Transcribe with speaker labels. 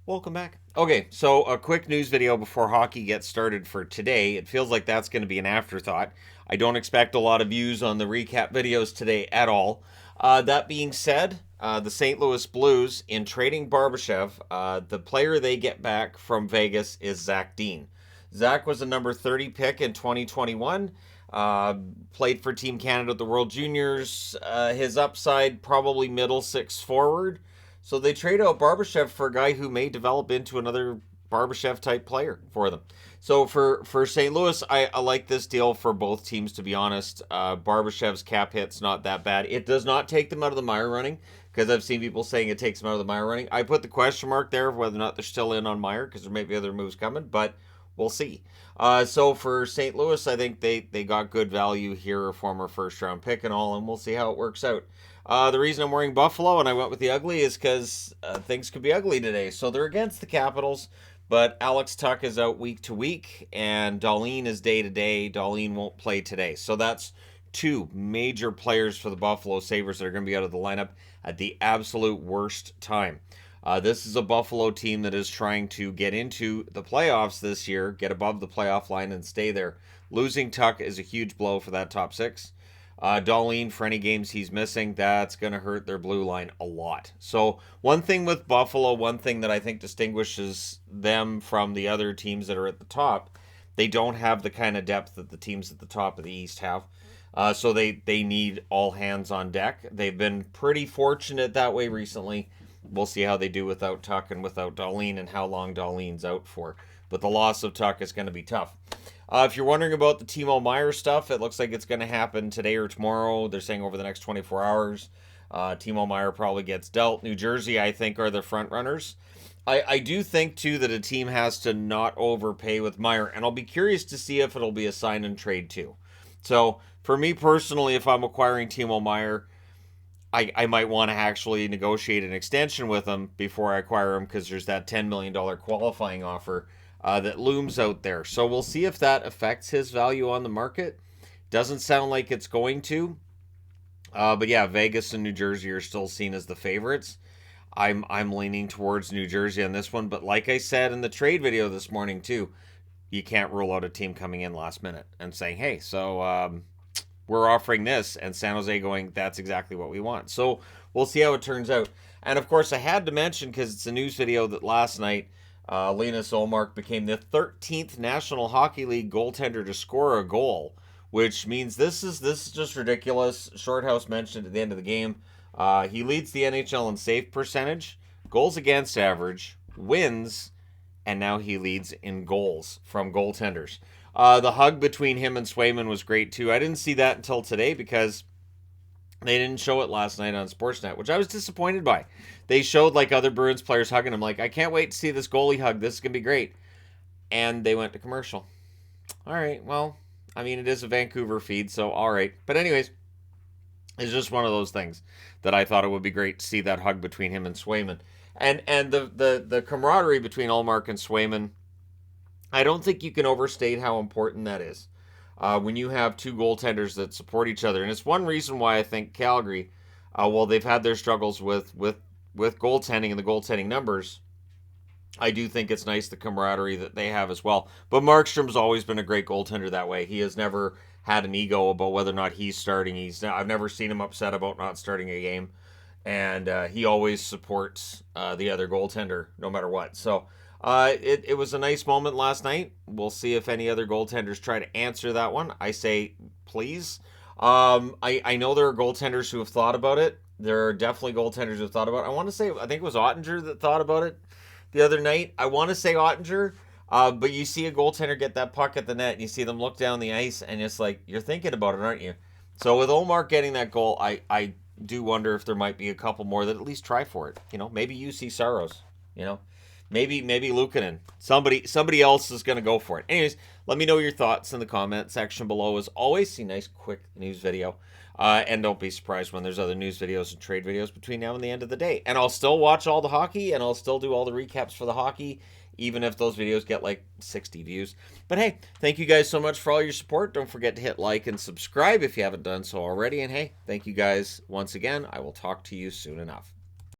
Speaker 1: Welcome back. Okay, so a quick news video before hockey gets started for today. It feels like that's going to be an afterthought. I don't expect a lot of views on the recap videos today at all. That being said, the St. Louis Blues, in trading Barbashev, the player they get back from Vegas is Zach Dean. Zach was a number 30 pick in 2021. Played for Team Canada at the World Juniors. His upside, probably middle six forward. So they trade out Barbashev for a guy who may develop into another Barbashev type player for them. So for St. Louis, I like this deal for both teams, to be honest. Barbashev's cap hit's not that bad. It does not take them out of the Meier running, because I've seen people saying it takes them out of the Meier running. I put the question mark there of whether or not they're still in on Meier, because there may be other moves coming, but we'll see. So for St. Louis, I think they got good value here, a former first round pick and all, and we'll see how it works out. The reason I'm wearing Buffalo and I went with the ugly is because things could be ugly today. So they're against the Capitals, but Alex Tuch is out week to week, and Darlene is day to day. Darlene won't play today. So that's two major players for the Buffalo Sabres that are going to be out of the lineup at the absolute worst time. This is a Buffalo team that is trying to get into the playoffs this year, get above the playoff line, and stay there. Losing Tuch is a huge blow for that top six. Darlene, for any games he's missing, that's going to hurt their blue line a lot. So one thing with Buffalo, one thing that I think distinguishes them from the other teams that are at the top, they don't have the kind of depth that the teams at the top of the East have. So they need all hands on deck. They've been pretty fortunate that way recently. We'll see how they do without Tuch and without Darlene, and how long Darlene's out for. But the loss of Tuch is going to be tough. If you're wondering about the Timo Meier stuff, it looks like it's going to happen today or tomorrow. They're saying over the next 24 hours. Timo Meier probably gets dealt. New Jersey, I think, are the front runners. I do think, too, that a team has to not overpay with Meier, and I'll be curious to see if it'll be a sign and trade, too. So, for me personally, if I'm acquiring Timo Meier, I might want to actually negotiate an extension with him before I acquire him, because there's that $10 million qualifying offer that looms out there. So we'll see if that affects his value on the market. Doesn't sound like it's going to. But yeah, Vegas and New Jersey are still seen as the favorites. I'm leaning towards New Jersey on this one. But like I said in the trade video this morning too, you can't rule out a team coming in last minute and saying, hey, so we're offering this, and San Jose going, that's exactly what we want. So we'll see how it turns out. And of course, I had to mention, because it's a news video, that last night Linus Ullmark became the 13th National Hockey League goaltender to score a goal, which means this is just ridiculous. Shorthouse mentioned at the end of the game, he leads the NHL in save percentage, goals against average, wins, and now he leads in goals from goaltenders. The hug between him and Swayman was great too. I didn't see that until today, because they didn't show it last night on Sportsnet, which I was disappointed by. They showed like other Bruins players hugging him. Like, I can't wait to see this goalie hug. This is going to be great. And they went to commercial. All right, well, I mean, it is a Vancouver feed, so all right. But anyways, it's just one of those things that I thought it would be great to see that hug between him and Swayman. And the camaraderie between Ullmark and Swayman, I don't think you can overstate how important that is. When you have two goaltenders that support each other. And it's one reason why I think Calgary, while they've had their struggles with goaltending and the goaltending numbers, I do think it's nice the camaraderie that they have as well. But Markstrom's always been a great goaltender that way. He has never had an ego about whether or not he's starting. I've never seen him upset about not starting a game. And he always supports the other goaltender no matter what. So it was a nice moment last night. We'll see if any other goaltenders try to answer that one. I say, please. I know there are goaltenders who have thought about it. There are definitely goaltenders who have thought about it. I think it was Ottinger that thought about it the other night. I want to say Ottinger, but you see a goaltender get that puck at the net, and you see them look down the ice, and it's like, you're thinking about it, aren't you? So with Ullmark getting that goal, I do wonder if there might be a couple more that at least try for it. Maybe UC Saros, Maybe Luukkonen. Somebody else is going to go for it. Anyways, let me know your thoughts in the comment section below. As always, see a nice quick news video. And don't be surprised when there's other news videos and trade videos between now and the end of the day. And I'll still watch all the hockey, and I'll still do all the recaps for the hockey, even if those videos get like 60 views. But hey, thank you guys so much for all your support. Don't forget to hit like and subscribe if you haven't done so already. And hey, thank you guys once again. I will talk to you soon enough.